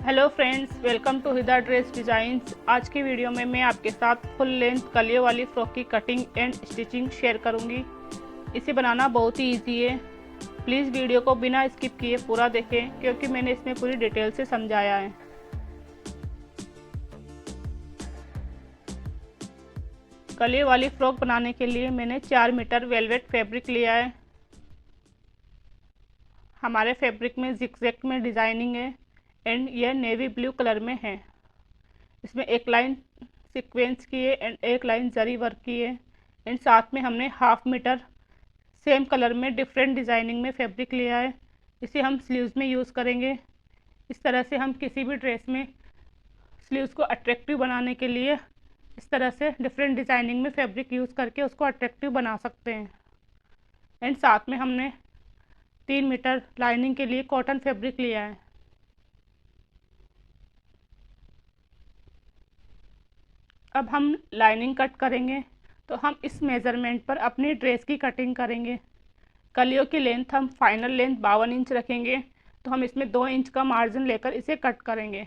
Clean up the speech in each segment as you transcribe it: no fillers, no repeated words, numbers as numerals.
Hello friends, welcome to हिदा dress designs. आज की वीडियो में मैं आपके साथ फुल लेंथ कलियों वाली फ्रॉक की कटिंग एंड स्टिचिंग शेयर करूंगी। इसे बनाना बहुत ही इजी है। प्लीज़ वीडियो को बिना स्किप किए पूरा देखें क्योंकि मैंने इसमें पूरी डिटेल से समझाया है। कलियों वाली फ्रॉक बनाने के लिए मैंने 4 मीटर वेलवेट फैब्रिक लिया है। हमारे फैब्रिक में जिगजैग में डिज़ाइनिंग है एंड यह नेवी ब्लू कलर में है। इसमें एक लाइन सीक्वेंस की है एंड एक लाइन जरी वर्क की है एंड साथ में हमने हाफ मीटर सेम कलर में डिफरेंट डिज़ाइनिंग में फैब्रिक लिया है। इसे हम स्लीव्स में यूज़ करेंगे। इस तरह से हम किसी भी ड्रेस में स्लीव्स को अट्रैक्टिव बनाने के लिए इस तरह से डिफरेंट डिज़ाइनिंग में फैब्रिक यूज़ करके उसको अट्रैक्टिव बना सकते हैं। एंड साथ में हमने 3 मीटर लाइनिंग के लिए कॉटन फैब्रिक लिया है। अब हम लाइनिंग कट करेंगे तो हम इस मेज़रमेंट पर अपनी ड्रेस की कटिंग करेंगे। कलियों की लेंथ हम फाइनल लेंथ 52 इंच रखेंगे, तो हम इसमें 2 इंच का मार्जिन लेकर इसे कट करेंगे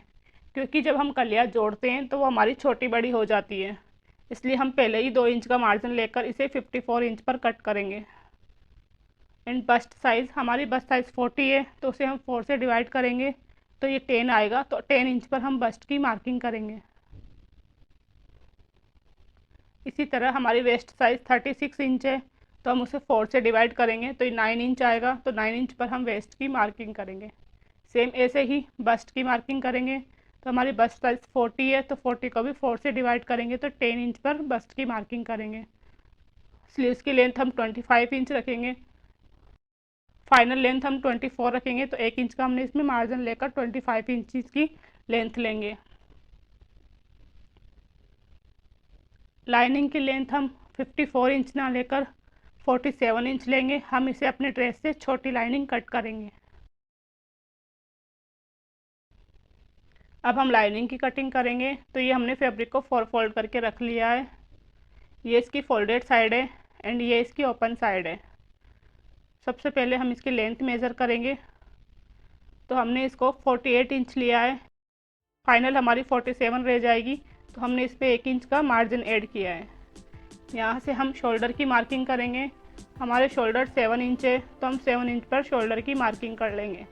क्योंकि जब हम कलियाँ जोड़ते हैं तो वो हमारी छोटी बड़ी हो जाती है। इसलिए हम पहले ही 2 इंच का मार्जिन लेकर इसे 54 इंच पर कट करेंगे। एंड बस्ट साइज़, हमारी बस्ट साइज़ 40 है तो उसे हम 4 से डिवाइड करेंगे तो ये 10 आएगा, तो 10 इंच पर हम बस्ट की मार्किंग करेंगे। इसी तरह हमारी वेस्ट साइज़ 36 इंच है तो हम उसे 4 से डिवाइड करेंगे तो ये 9 इंच आएगा, तो 9 इंच पर हम वेस्ट की मार्किंग करेंगे। सेम ऐसे ही बस्ट की मार्किंग करेंगे तो हमारी बस्ट साइज़ 40 है तो 40 को भी 4 से डिवाइड करेंगे तो 10 इंच पर बस्ट की मार्किंग करेंगे। स्लीव्स की लेंथ हम 25 इंच रखेंगे। फाइनल लेंथ हम 24 रखेंगे, तो 1 इंच का हमने इसमें मार्जिन लेकर 25 इंच की लेंथ लेंगे। लाइनिंग की लेंथ हम 54 इंच ना लेकर 47 इंच लेंगे। हम इसे अपने ड्रेस से छोटी लाइनिंग कट करेंगे। अब हम लाइनिंग की कटिंग करेंगे तो ये हमने फैब्रिक को 4 फोल्ड करके रख लिया है। ये इसकी फोल्डेड साइड है एंड ये इसकी ओपन साइड है। सबसे पहले हम इसकी लेंथ मेज़र करेंगे तो हमने इसको 48 इंच लिया है। फाइनल हमारी 47 रह जाएगी, तो हमने इस पर 1 इंच का मार्जिन ऐड किया है। यहाँ से हम शोल्डर की मार्किंग करेंगे। हमारे शोल्डर 7 इंच है तो हम 7 इंच पर शोल्डर की मार्किंग कर लेंगे।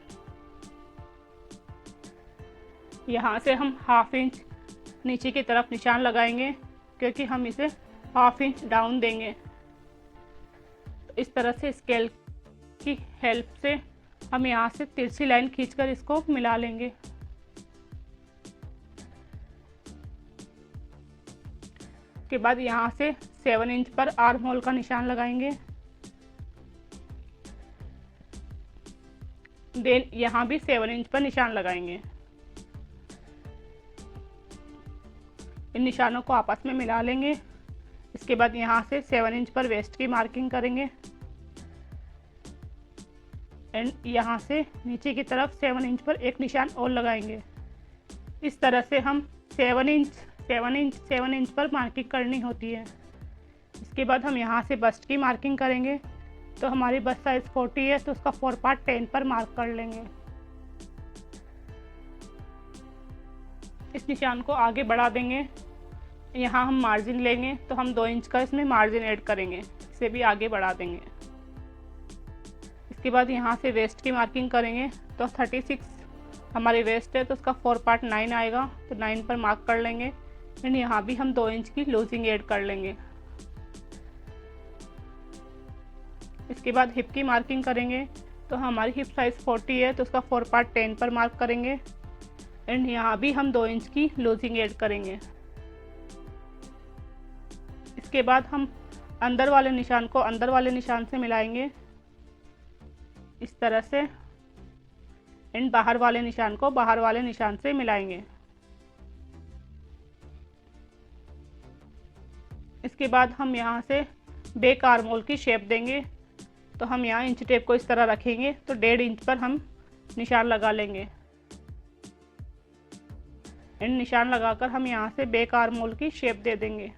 यहाँ से हम हाफ इंच नीचे की तरफ निशान लगाएंगे क्योंकि हम इसे हाफ इंच डाउन देंगे। तो इस तरह से स्केल की हेल्प से हम यहाँ से तिरछी लाइन खींचकर इसको मिला लेंगे। के बाद यहाँ से 7 इंच पर आर्म होल का निशान लगाएंगे। देन यहाँ भी 7 इंच पर निशान लगाएंगे। इन निशानों को आपस में मिला लेंगे। इसके बाद यहाँ से 7 इंच पर वेस्ट की मार्किंग करेंगे एंड यहाँ से नीचे की तरफ 7 इंच पर एक निशान और लगाएंगे। इस तरह से हम 7 इंच पर मार्किंग करनी होती है। इसके बाद हम यहाँ से बस्ट की मार्किंग करेंगे तो हमारी बस्ट साइज़ 40 है तो उसका 4 पार्ट 10 पर मार्क कर लेंगे। इस निशान को आगे बढ़ा देंगे। यहाँ हम मार्जिन लेंगे तो हम 2 इंच का इसमें मार्जिन ऐड करेंगे, इसे भी आगे बढ़ा देंगे। इसके बाद यहाँ से वेस्ट की मार्किंग करेंगे तो 36 हमारी वेस्ट है तो उसका 4 पार्ट 9 आएगा, तो 9 पर मार्क कर लेंगे। एंड यहाँ भी हम 2 इंच की लूजिंग ऐड कर लेंगे। इसके बाद हिप की मार्किंग करेंगे तो हमारी हिप साइज़ 40 है तो उसका 4 पार्ट 10 पर मार्क करेंगे एंड यहाँ भी हम 2 इंच की लूजिंग ऐड करेंगे। इसके बाद हम अंदर वाले निशान को अंदर वाले निशान से मिलाएंगे इस तरह से एंड बाहर वाले निशान को बाहर वाले निशान से मिलाएंगे। इसके बाद हम यहाँ से बैक आर्म होल की शेप देंगे तो हम यहाँ इंच टेप को इस तरह रखेंगे तो 1.5 इंच पर हम निशान लगा लेंगे एंड निशान लगाकर हम यहाँ से बैक आर्म होल की शेप दे देंगे।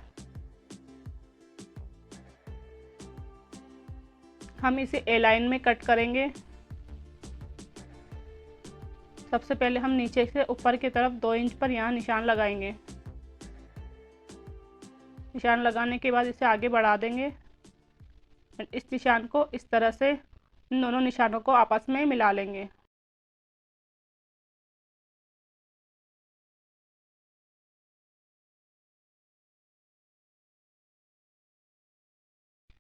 हम इसे ए लाइन में कट करेंगे। सबसे पहले हम नीचे से ऊपर की तरफ 2 इंच पर यहाँ निशान लगाएंगे। निशान लगाने के बाद इसे आगे बढ़ा देंगे। इस निशान को इस तरह से इन दोनों निशानों को आपस में मिला लेंगे।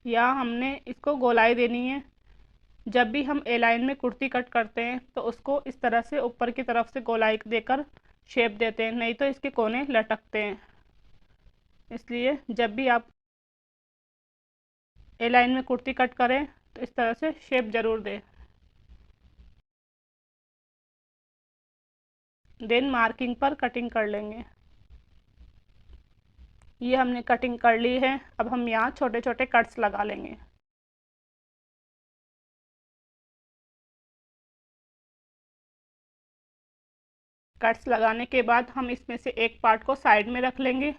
यहाँ हमने इसको गोलाई देनी है। जब भी हम ए लाइन में कुर्ती कट करते हैं तो उसको इस तरह से ऊपर की तरफ से गोलाई देकर शेप देते हैं, नहीं तो इसके कोने लटकते हैं। इसलिए जब भी आप ए लाइन में कुर्ती कट करें तो इस तरह से शेप ज़रूर दें। देन मार्किंग पर कटिंग कर लेंगे। ये हमने कटिंग कर ली है। अब हम यहाँ छोटे छोटे कट्स लगा लेंगे। कट्स लगाने के बाद हम इसमें से एक पार्ट को साइड में रख लेंगे।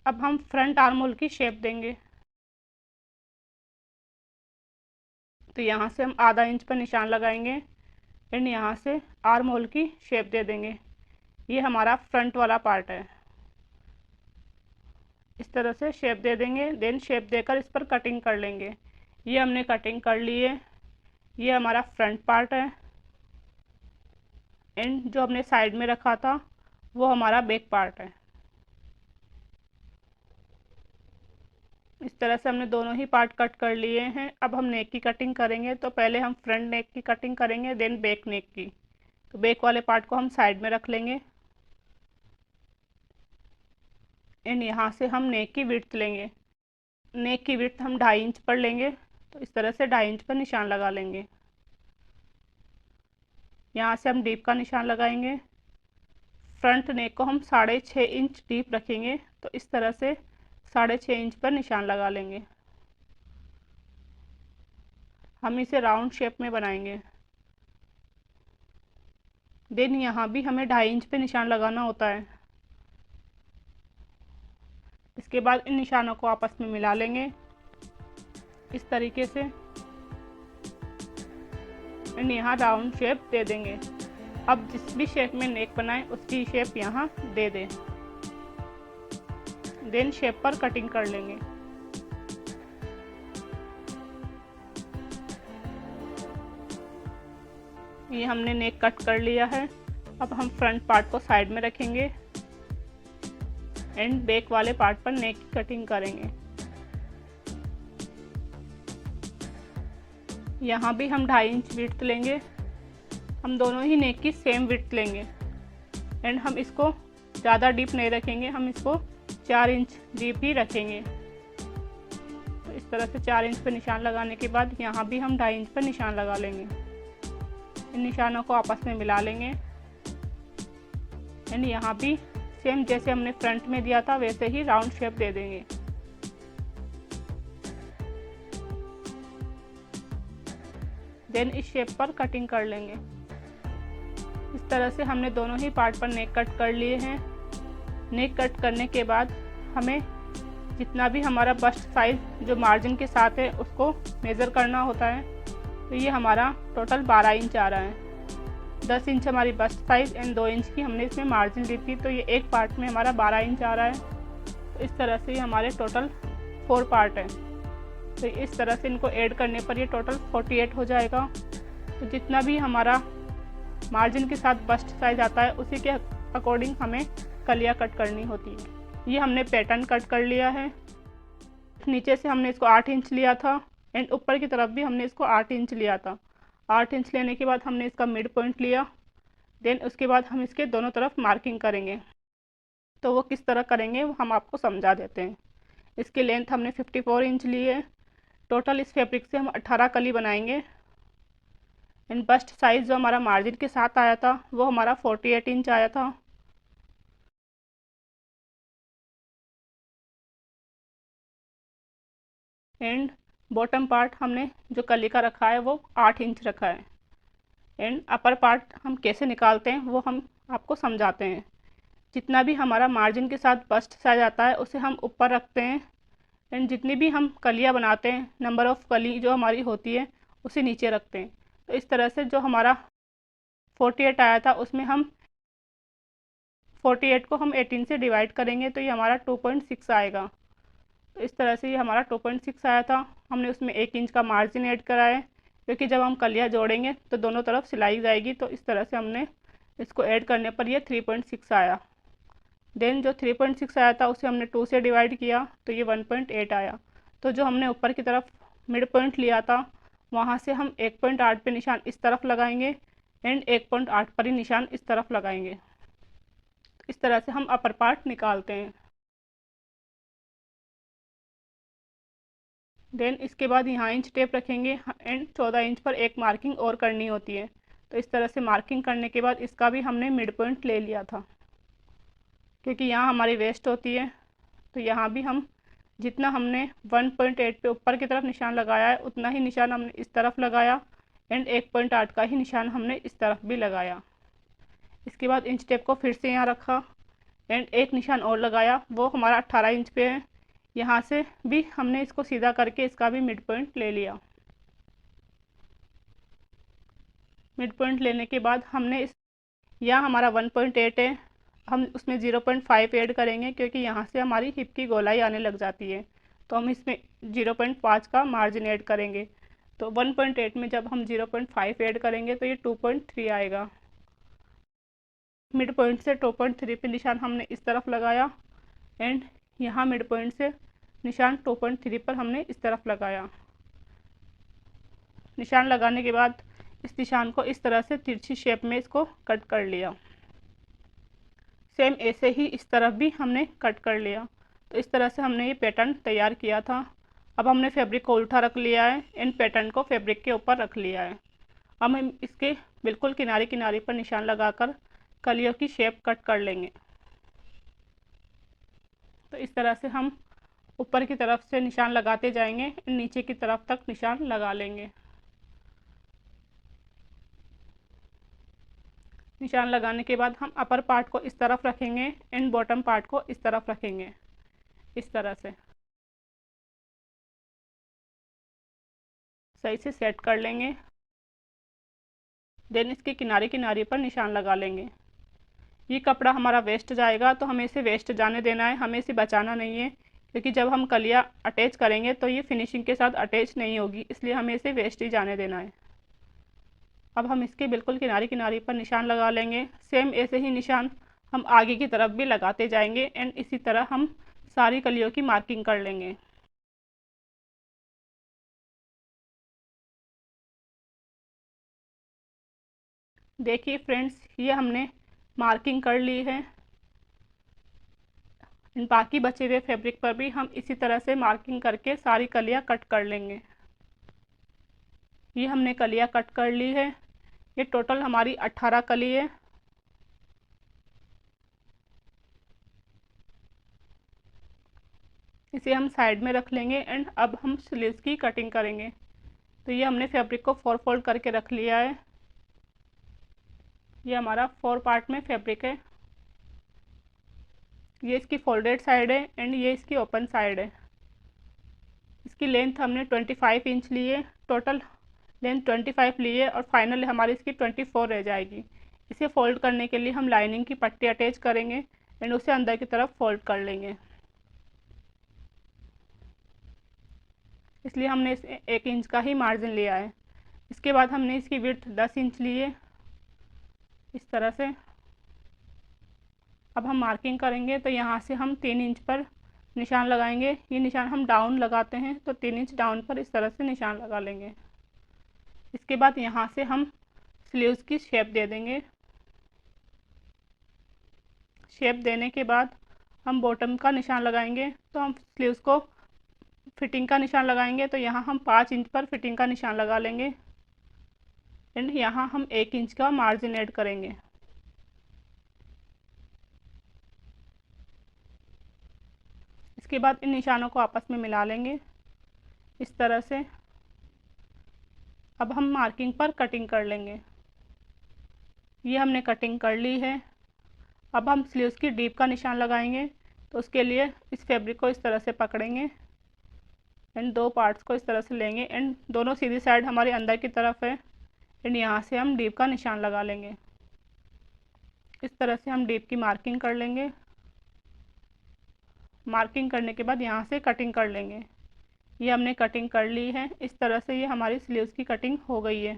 अब हम फ्रंट आर्म होल की शेप देंगे। तो यहाँ से हम आधा इंच पर निशान लगाएंगे एंड यहाँ से आर्म होल की शेप दे देंगे। ये हमारा फ्रंट वाला पार्ट है। इस तरह से शेप दे देंगे। देन शेप देकर इस पर कटिंग कर लेंगे। ये हमने कटिंग कर ली है। ये हमारा फ्रंट पार्ट है एंड जो हमने साइड में रखा था वो हमारा बैक पार्ट है। इस तरह से हमने दोनों ही पार्ट कट कर लिए हैं। अब हम नेक की कटिंग करेंगे। तो पहले हम फ्रंट नेक की कटिंग करेंगे, देन बैक नेक की। तो बैक वाले पार्ट को हम साइड में रख लेंगे एंड यहाँ से हम नेक की विड्थ लेंगे। नेक की विड्थ हम 2.5 इंच पर लेंगे। तो इस तरह से 2.5 इंच पर निशान लगा लेंगे। यहाँ से हम डीप का निशान लगाएंगे। फ्रंट नेक को हम 6.5 इंच डीप रखेंगे। तो इस तरह से 6.5 इंच पर निशान लगा लेंगे। हम इसे राउंड शेप में बनाएंगे। देन यहाँ भी हमें 2.5 इंच पे निशान लगाना होता है। इसके बाद इन निशानों को आपस में मिला लेंगे इस तरीके से एंड यहाँ राउंड शेप दे देंगे। अब जिस भी शेप में नेक बनाए उसकी शेप यहाँ दे दें। देन शेप पर कटिंग कर लेंगे। ये हमने नेक कट कर लिया है। अब हम फ्रंट पार्ट को साइड में रखेंगे एंड बैक वाले पार्ट पर नेक की कटिंग करेंगे। यहाँ भी हम 2.5 इंच विड्थ लेंगे। हम दोनों ही नेक की सेम विड्थ लेंगे एंड हम इसको ज़्यादा डीप नहीं रखेंगे, हम इसको 4 इंच डीप ही रखेंगे। तो इस तरह से 4 इंच पर निशान लगाने के बाद यहाँ भी हम 2.5 इंच पर निशान लगा लेंगे। इन निशानों को आपस में मिला लेंगे एंड यहाँ भी सेम जैसे हमने फ्रंट में दिया था वैसे ही राउंड शेप दे देंगे। देन इस शेप पर कटिंग कर लेंगे। इस तरह से हमने दोनों ही पार्ट पर नेक कट कर लिए हैं। नेक कट करने के बाद हमें जितना भी हमारा बस्ट साइज जो मार्जिन के साथ है उसको मेज़र करना होता है। तो ये हमारा टोटल 12 इंच आ रहा है। 10 इंच हमारी बस्ट साइज एंड 2 इंच की हमने इसमें मार्जिन ली थी, तो ये एक पार्ट में हमारा 12 इंच आ रहा है। तो इस तरह से हमारे टोटल 4 पार्ट हैं। तो इस तरह से इनको ऐड करने पर ये टोटल 48 हो जाएगा। तो जितना भी हमारा मार्जिन के साथ बस्ट साइज आता है उसी के अकॉर्डिंग हमें कलियाँ कट करनी होती है। ये हमने पैटर्न कट कर लिया है। नीचे से हमने इसको 8 इंच लिया था एंड ऊपर की तरफ भी हमने इसको 8 इंच लिया था। 8 इंच लेने के बाद हमने इसका मिड पॉइंट लिया। देन उसके बाद हम इसके दोनों तरफ मार्किंग करेंगे। तो वो किस तरह करेंगे वो हम आपको समझा देते हैं। इसकी लेंथ हमने 54 इंच ली है। टोटल इस फैब्रिक से हम 18 कली बनाएंगे एंड बस्ट साइज़ जो हमारा मार्जिन के साथ आया था वो हमारा 48 इंच आया था। एंड बॉटम पार्ट हमने जो कली का रखा है वो 8 इंच रखा है। एंड अपर पार्ट हम कैसे निकालते हैं वो हम आपको समझाते हैं। जितना भी हमारा मार्जिन के साथ बस्ट साइज आता है उसे हम ऊपर रखते हैं एंड जितनी भी हम कलियाँ बनाते हैं नंबर ऑफ़ कली जो हमारी होती है उसे नीचे रखते हैं। तो इस तरह से जो हमारा 48 आया था उसमें हम 48 को हम 18 से डिवाइड करेंगे तो ये हमारा 2.6 आएगा। तो इस तरह से ये हमारा 2.6 आया था। हमने उसमें 1 इंच का मार्जिन ऐड करा है, क्योंकि जब हम कलियाँ जोड़ेंगे तो दोनों तरफ सिलाई जाएगी, तो इस तरह से हमने इसको ऐड करने पर ये 3.6 आया। देन जो 3.6 आया था उसे हमने 2 से डिवाइड किया तो ये 1.8 आया। तो जो हमने ऊपर की तरफ मिड पॉइंट लिया था वहाँ से हम 1.8 पे निशान इस तरफ लगाएंगे एंड 1.8 पर ही निशान इस तरफ लगाएंगे। इस तरह से हम अपर पार्ट निकालते हैं। देन इसके बाद यहाँ इंच टेप रखेंगे एंड 14 इंच पर एक मार्किंग और करनी होती है। तो इस तरह से मार्किंग करने के बाद इसका भी हमने मिड पॉइंट ले लिया था, क्योंकि यहाँ हमारी वेस्ट होती है। तो यहाँ भी हम जितना हमने 1.8 पे ऊपर की तरफ निशान लगाया है उतना ही निशान हमने इस तरफ लगाया एंड 1.8 का ही निशान हमने इस तरफ भी लगाया। इसके बाद इंच टेप को फिर से यहाँ रखा एंड एक निशान और लगाया, वो हमारा 18 इंच पे है। यहाँ से भी हमने इसको सीधा करके इसका भी मिड पॉइंट ले लिया। मिड पॉइंट लेने के बाद हमने इस यहाँ हमारा 1.8 है, हम उसमें 0.5 ऐड करेंगे, क्योंकि यहाँ से हमारी हिप की गोलाई आने लग जाती है। तो हम इसमें 0.5 का मार्जिन ऐड करेंगे। तो 1.8 में जब हम 0.5 ऐड करेंगे तो ये 2.3 आएगा। मिड पॉइंट से 2.3 पे निशान हमने इस तरफ लगाया एंड यहाँ मिड पॉइंट से निशान 2.3 पर हमने इस तरफ लगाया। निशान लगाने के बाद इस निशान को इस तरह से तिरछी शेप में इसको कट कर लिया। सेम ऐसे ही इस तरफ भी हमने कट कर लिया। तो इस तरह से हमने ये पैटर्न तैयार किया था। अब हमने फैब्रिक को उल्टा रख लिया है एंड पैटर्न को फैब्रिक के ऊपर रख लिया है। अब हम इसके बिल्कुल किनारे किनारे पर निशान लगाकर कलियों की शेप कट कर लेंगे। तो इस तरह से हम ऊपर की तरफ से निशान लगाते जाएंगे, नीचे की तरफ तक निशान लगा लेंगे। निशान लगाने के बाद हम अपर पार्ट को इस तरफ रखेंगे एंड बॉटम पार्ट को इस तरफ रखेंगे, इस तरह से सही से सेट कर लेंगे। देन इसके किनारे किनारे पर निशान लगा लेंगे। ये कपड़ा हमारा वेस्ट जाएगा तो हमें इसे वेस्ट जाने देना है, हमें इसे बचाना नहीं है, क्योंकि जब हम कलियाँ अटैच करेंगे तो ये फिनिशिंग के साथ अटैच नहीं होगी, इसलिए हमें इसे वेस्ट ही जाने देना है। अब हम इसके बिल्कुल किनारे किनारे पर निशान लगा लेंगे। सेम ऐसे ही निशान हम आगे की तरफ भी लगाते जाएंगे एंड इसी तरह हम सारी कलियों की मार्किंग कर लेंगे। देखिए फ्रेंड्स, ये हमने मार्किंग कर ली है। इन बाकी बचे हुए फैब्रिक पर भी हम इसी तरह से मार्किंग करके सारी कलियां कट कर लेंगे। ये हमने कलियां कट कर ली है। ये टोटल हमारी 18 कली है। इसे हम साइड में रख लेंगे एंड अब हम स्लीव्स की कटिंग करेंगे। तो ये हमने फैब्रिक को 4 फोल्ड करके रख लिया है। ये हमारा 4 पार्ट में फैब्रिक है। ये इसकी फोल्डेड साइड है एंड ये इसकी ओपन साइड है। इसकी लेंथ हमने 25 इंच ली है, टोटल लेंथ 25 ली है और फाइनल हमारी इसकी 24 रह जाएगी। इसे फोल्ड करने के लिए हम लाइनिंग की पट्टी अटैच करेंगे एंड उसे अंदर की तरफ फोल्ड कर लेंगे। इसलिए हमने इस 1 इंच का ही मार्जिन लिया है। इसके बाद हमने इसकी विड्थ 10 इंच ली है, इस तरह से। अब हम मार्किंग करेंगे तो यहाँ से हम 3 इंच पर निशान लगाएंगे। ये निशान हम डाउन लगाते हैं, तो 3 इंच डाउन पर इस तरह से निशान लगा लेंगे। इसके बाद यहाँ से हम स्लीव्स की शेप दे देंगे। शेप देने के बाद हम बॉटम का निशान लगाएंगे। तो हम स्लीव्स को फिटिंग का निशान लगाएंगे, तो यहाँ हम 5 इंच पर फिटिंग का निशान लगा लेंगे एंड यहाँ हम 1 इंच का मार्जिन ऐड करेंगे। इसके बाद इन निशानों को आपस में मिला लेंगे इस तरह से। अब हम मार्किंग पर कटिंग कर लेंगे। ये हमने कटिंग कर ली है। अब हम स्लीव्स की डीप का निशान लगाएंगे। तो उसके लिए इस फैब्रिक को इस तरह से पकड़ेंगे एंड दो पार्ट्स को इस तरह से लेंगे एंड दोनों सीधी साइड हमारे अंदर की तरफ है एंड यहाँ से हम डीप का निशान लगा लेंगे। इस तरह से हम डीप की मार्किंग कर लेंगे। मार्किंग करने के बाद यहाँ से कटिंग कर लेंगे। ये हमने कटिंग कर ली है। इस तरह से ये हमारी स्लीव्स की कटिंग हो गई है।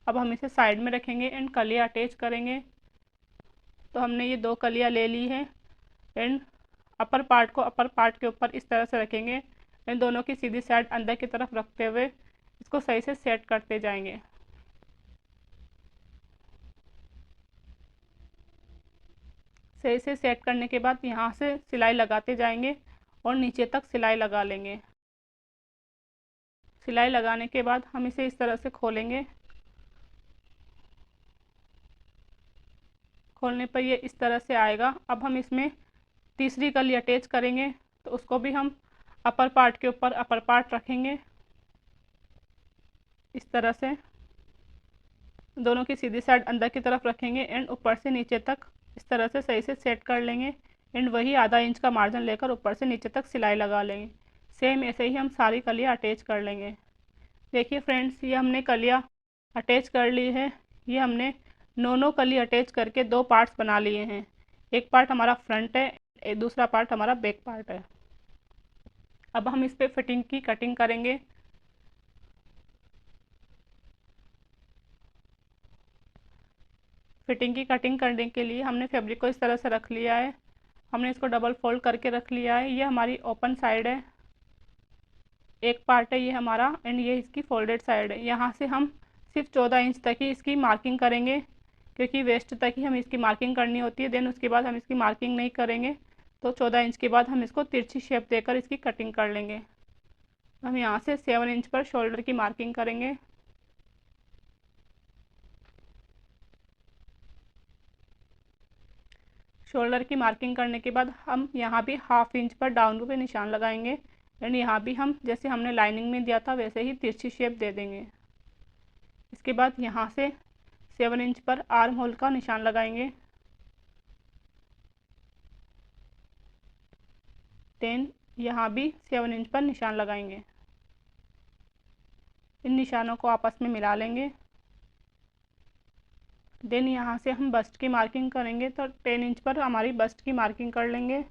अब हम इसे साइड में रखेंगे एंड कलियाँ अटैच करेंगे। तो हमने ये दो कलियाँ ले ली है एंड अपर पार्ट को अपर पार्ट के ऊपर इस तरह से रखेंगे एंड दोनों की सीधी साइड अंदर की तरफ रखते हुए इसको सही से सेट करते जाएंगे। सही से सेट करने के बाद यहाँ से सिलाई लगाते जाएंगे और नीचे तक सिलाई लगा लेंगे। सिलाई लगाने के बाद हम इसे इस तरह से खोलेंगे। खोलने पर ये इस तरह से आएगा। अब हम इसमें तीसरी कली अटैच करेंगे तो उसको भी हम अपर पार्ट के ऊपर अपर पार्ट रखेंगे। इस तरह से दोनों की सीधी साइड अंदर की तरफ रखेंगे एंड ऊपर से नीचे तक इस तरह से सही से सेट कर लेंगे एंड वही आधा इंच का मार्जिन लेकर ऊपर से नीचे तक सिलाई लगा लेंगे। सेम ऐसे ही हम सारी कलियाँ अटैच कर लेंगे। देखिए फ्रेंड्स, ये हमने कलियाँ अटैच कर ली है। ये हमने नौ कली अटैच करके दो पार्ट्स बना लिए हैं। एक पार्ट हमारा फ्रंट है, दूसरा पार्ट हमारा बैक पार्ट है। अब हम इस पे फिटिंग की कटिंग करेंगे। फिटिंग की कटिंग करने के लिए हमने फैब्रिक को इस तरह से रख लिया है। हमने इसको डबल फोल्ड करके रख लिया है। ये हमारी ओपन साइड है, एक पार्ट है ये हमारा एंड ये इसकी फोल्डेड साइड है। यहाँ से हम सिर्फ 14 इंच तक ही इसकी मार्किंग करेंगे क्योंकि वेस्ट तक ही हम इसकी मार्किंग करनी होती है। देन उसके बाद हम इसकी मार्किंग नहीं करेंगे। तो 14 इंच के बाद हम इसको तिरछी शेप देकर इसकी कटिंग कर लेंगे। हम यहाँ से 7 इंच पर शोल्डर की मार्किंग करेंगे। शोल्डर की मार्किंग करने के बाद हम यहाँ भी हाफ इंच पर डाउन पे निशान लगाएंगे एंड यहाँ भी हम जैसे हमने लाइनिंग में दिया था वैसे ही तिरछी शेप दे देंगे। इसके बाद यहाँ से 7 इंच पर आर्म होल का निशान लगाएंगे। देन यहाँ भी 7 इंच पर निशान लगाएंगे। इन निशानों को आपस में मिला लेंगे। देन यहाँ से हम बस्ट की मार्किंग करेंगे तो 10 इंच पर हमारी बस्ट की मार्किंग कर लेंगे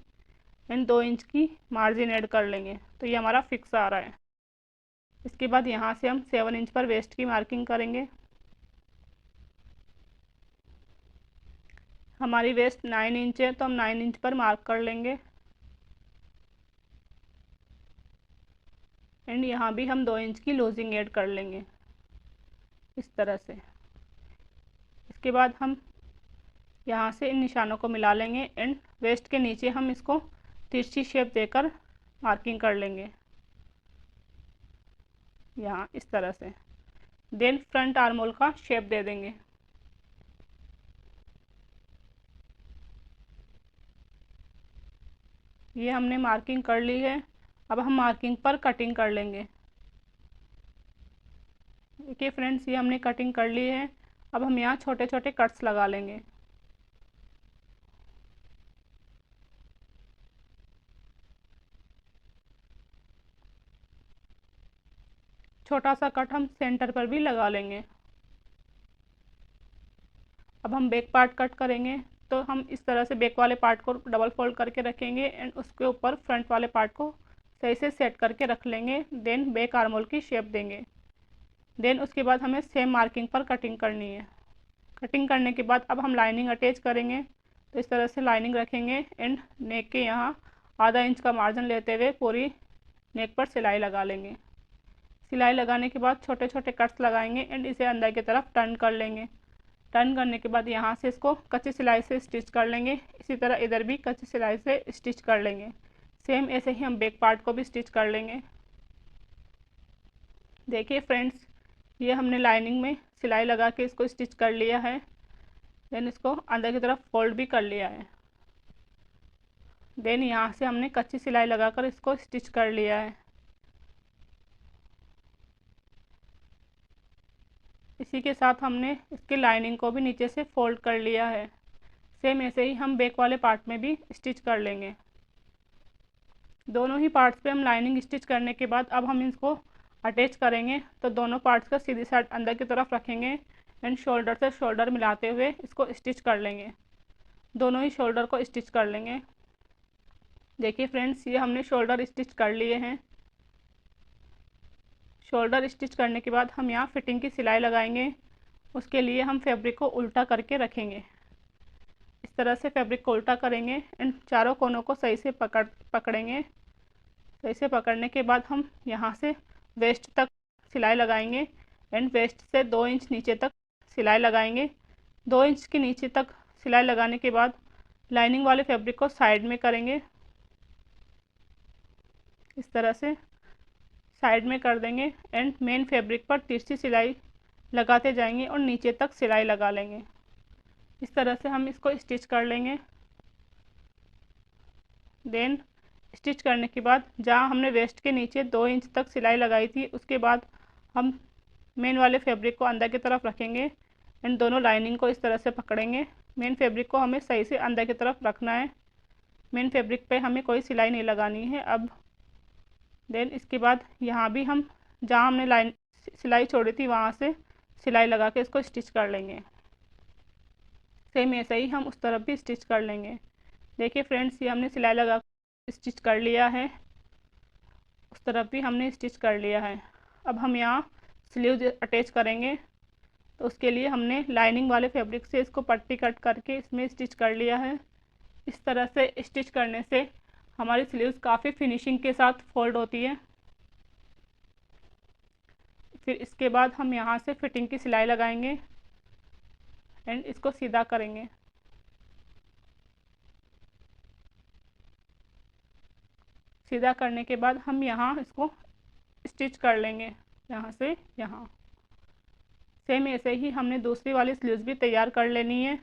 एंड 2 इंच की मार्जिन ऐड कर लेंगे। तो ये हमारा फिक्स आ रहा है। इसके बाद यहाँ से हम 7 इंच पर वेस्ट की मार्किंग करेंगे। हमारी वेस्ट 9 इंच है तो हम 9 इंच पर मार्क कर लेंगे एंड यहाँ भी हम 2 इंच की लूजिंग ऐड कर लेंगे इस तरह से। इसके बाद हम यहाँ से इन निशानों को मिला लेंगे एंड वेस्ट के नीचे हम इसको तिरछी शेप देकर मार्किंग कर लेंगे यहाँ इस तरह से। देन फ्रंट आर्म होल का शेप दे देंगे। ये हमने मार्किंग कर ली है। अब हम मार्किंग पर कटिंग कर लेंगे। देखिए फ्रेंड्स, ये हमने कटिंग कर ली है। अब हम यहाँ छोटे छोटे कट्स लगा लेंगे। छोटा सा कट हम सेंटर पर भी लगा लेंगे। अब हम बैक पार्ट कट करेंगे तो हम इस तरह से बैक वाले पार्ट को डबल फोल्ड करके रखेंगे एंड उसके ऊपर फ्रंट वाले पार्ट को सही से सेट करके रख लेंगे। देन बैक आर्म होल की शेप देंगे। देन उसके बाद हमें सेम मार्किंग पर कटिंग करनी है। कटिंग करने के बाद अब हम लाइनिंग अटैच करेंगे। तो इस तरह से लाइनिंग रखेंगे एंड नेक के यहाँ आधा इंच का मार्जिन लेते हुए पूरी नेक पर सिलाई लगा लेंगे। सिलाई लगाने के बाद छोटे छोटे कट्स लगाएंगे एंड इसे अंदर की तरफ टर्न कर लेंगे। टर्न करने के बाद यहाँ से इसको कच्ची सिलाई से स्टिच कर लेंगे। इसी तरह इधर भी कच्ची सिलाई से स्टिच कर लेंगे। सेम ऐसे ही हम बैक पार्ट को भी स्टिच कर लेंगे। देखिए फ्रेंड्स, ये हमने लाइनिंग में सिलाई लगा के इसको स्टिच कर लिया है। देन इसको अंदर की तरफ फोल्ड भी कर लिया है। देन यहाँ से हमने कच्ची सिलाई लगाकर इसको स्टिच कर लिया है। इसी के साथ हमने इसकी लाइनिंग को भी नीचे से फोल्ड कर लिया है। सेम ऐसे ही हम बैक वाले पार्ट में भी स्टिच कर लेंगे। दोनों ही पार्ट्स पे हम लाइनिंग स्टिच करने के बाद अब हम इसको अटैच करेंगे। तो दोनों पार्ट्स का सीधी साइड अंदर की तरफ रखेंगे एंड शोल्डर से शोल्डर मिलाते हुए इसको स्टिच कर लेंगे। दोनों ही शोल्डर को स्टिच कर लेंगे। देखिए फ्रेंड्स, ये हमने शोल्डर स्टिच कर लिए हैं। शोल्डर स्टिच करने के बाद हम यहाँ फिटिंग की सिलाई लगाएंगे। उसके लिए हम फैब्रिक को उल्टा करके रखेंगे। इस तरह से फैब्रिक को उल्टा करेंगे एंड चारों कोनों को सही से पकड़ेंगे। सही से पकड़ने के बाद हम यहाँ से वेस्ट तक सिलाई लगाएंगे एंड वेस्ट से 2 इंच नीचे तक सिलाई लगाएंगे। 2 इंच के नीचे तक सिलाई लगाने के बाद लाइनिंग वाले फैब्रिक को साइड में करेंगे। इस तरह से साइड में कर देंगे एंड मेन फैब्रिक पर तिरछी सिलाई लगाते जाएंगे और नीचे तक सिलाई लगा लेंगे। इस तरह से हम इसको स्टिच कर लेंगे। देन स्टिच करने के बाद जहाँ हमने वेस्ट के नीचे 2 इंच तक सिलाई लगाई थी, उसके बाद हम मेन वाले फैब्रिक को अंदर की तरफ रखेंगे एंड दोनों लाइनिंग को इस तरह से पकड़ेंगे। मेन फैब्रिक को हमें सही से अंदर की तरफ रखना है। मेन फैब्रिक पे हमें कोई सिलाई नहीं लगानी है अब। देन इसके बाद यहाँ भी हम जहाँ हमने सिलाई छोड़ी थी वहाँ से सिलाई लगा के इसको स्टिच कर लेंगे। सेम ऐसे ही हम उस तरफ भी स्टिच कर लेंगे। देखिए फ्रेंड्स, ये हमने सिलाई लगा स्टिच कर लिया है। उस तरफ भी हमने स्टिच कर लिया है। अब हम यहाँ स्लीव अटैच करेंगे। तो उसके लिए हमने लाइनिंग वाले फैब्रिक से इसको पट्टी कट करके इसमें स्टिच कर लिया है। इस तरह से स्टिच करने से हमारी स्लीव्स काफ़ी फिनिशिंग के साथ फोल्ड होती है। फिर इसके बाद हम यहाँ से फिटिंग की सिलाई लगाएंगे एंड इसको सीधा करेंगे। सीधा करने के बाद हम यहाँ इसको स्टिच कर लेंगे, यहाँ से यहाँ। सेम ऐसे ही हमने दूसरी वाली स्लीव्स भी तैयार कर लेनी है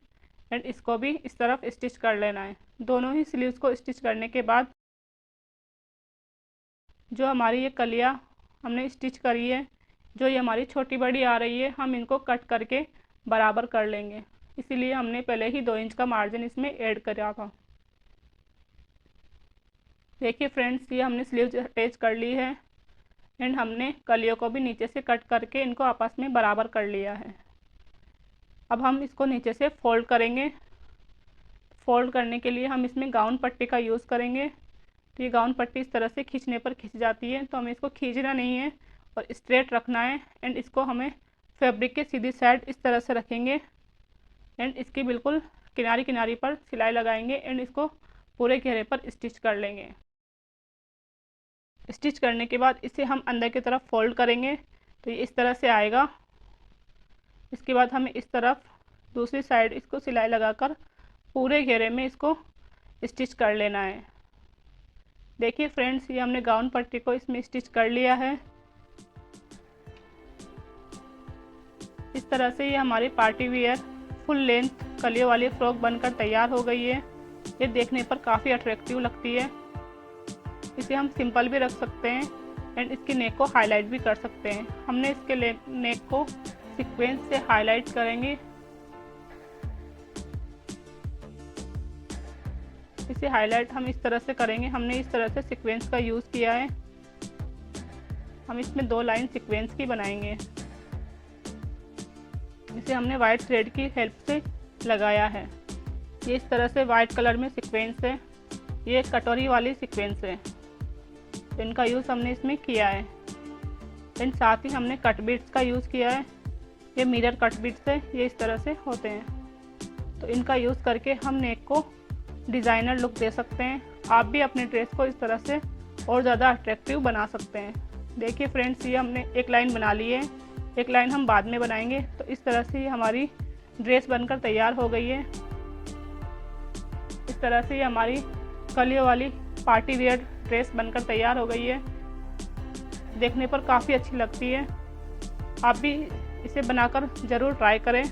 एंड इसको भी इस तरफ स्टिच कर लेना है। दोनों ही स्लीव्स को स्टिच करने के बाद जो हमारी ये कलियाँ हमने स्टिच करी है, जो ये हमारी छोटी बड़ी आ रही है, हम इनको कट करके बराबर कर लेंगे। इसीलिए हमने पहले ही 2 इंच का मार्जिन इसमें ऐड करा था। देखिए फ्रेंड्स, ये हमने स्लीव्स अटैच कर ली है एंड हमने कलियों को भी नीचे से कट करके इनको आपस में बराबर कर लिया है। अब हम इसको नीचे से फोल्ड करेंगे। फोल्ड करने के लिए हम इसमें गाउन पट्टी का यूज़ करेंगे। तो ये गाउन पट्टी इस तरह से खींचने पर खिंच जाती है, तो हमें इसको खींचना नहीं है और स्ट्रेट रखना है एंड इसको हमें फैब्रिक के सीधी साइड इस तरह से रखेंगे एंड इसकी बिल्कुल किनारी किनारी पर सिलाई लगाएंगे एंड इसको पूरे घेरे पर स्टिच कर लेंगे। स्टिच करने के बाद इसे हम अंदर की तरफ फोल्ड करेंगे तो ये इस तरह से आएगा। इसके बाद हमें इस तरफ दूसरी साइड इसको सिलाई लगाकर पूरे घेरे में इसको स्टिच कर लेना है। देखिए फ्रेंड्स, ये हमने गाउन पट्टी को इसमें स्टिच कर लिया है। इस तरह से ये हमारी पार्टी वियर फुल लेंथ कलियों वाली फ्रॉक बनकर तैयार हो गई है। ये देखने पर काफ़ी अट्रैक्टिव लगती है। इसे हम सिंपल भी रख सकते हैं एंड इसकी नेक को हाईलाइट भी कर सकते हैं। हमने इसके नेक को सीक्वेंस से हाईलाइट करेंगे। इसे हाईलाइट हम इस तरह से करेंगे। हमने इस तरह से सीक्वेंस का यूज़ किया है। हम इसमें 2 लाइन सीक्वेंस की बनाएंगे। इसे हमने वाइट थ्रेड की हेल्प से लगाया है। ये इस तरह से वाइट कलर में सीक्वेंस है। ये एक कटोरी वाली सीक्वेंस है, तो इनका यूज़ हमने इसमें किया है। एंड साथ ही हमने कट बीट्स का यूज़ किया है। ये मिरर कट बीट्स है, ये इस तरह से होते हैं। तो इनका यूज़ करके हम नेक को डिज़ाइनर लुक दे सकते हैं। आप भी अपने ड्रेस को इस तरह से और ज़्यादा अट्रैक्टिव बना सकते हैं। देखिए फ्रेंड्स, ये हमने एक लाइन बना ली है, एक लाइन हम बाद में बनाएंगे। तो इस तरह से हमारी ड्रेस बनकर तैयार हो गई है। इस तरह से ये हमारी कलियों वाली पार्टी वियर ड्रेस बनकर तैयार हो गई है। देखने पर काफ़ी अच्छी लगती है। आप भी इसे बनाकर ज़रूर ट्राई करें।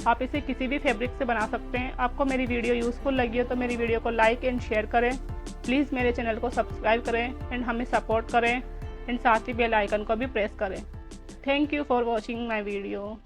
आप इसे किसी भी फैब्रिक से बना सकते हैं। आपको मेरी वीडियो यूज़फुल लगी हो तो मेरी वीडियो को लाइक एंड शेयर करें। प्लीज़ मेरे चैनल को सब्सक्राइब करें एंड हमें सपोर्ट करें एंड साथ ही बेल आइकन को भी प्रेस करें। Thank you for watching my video.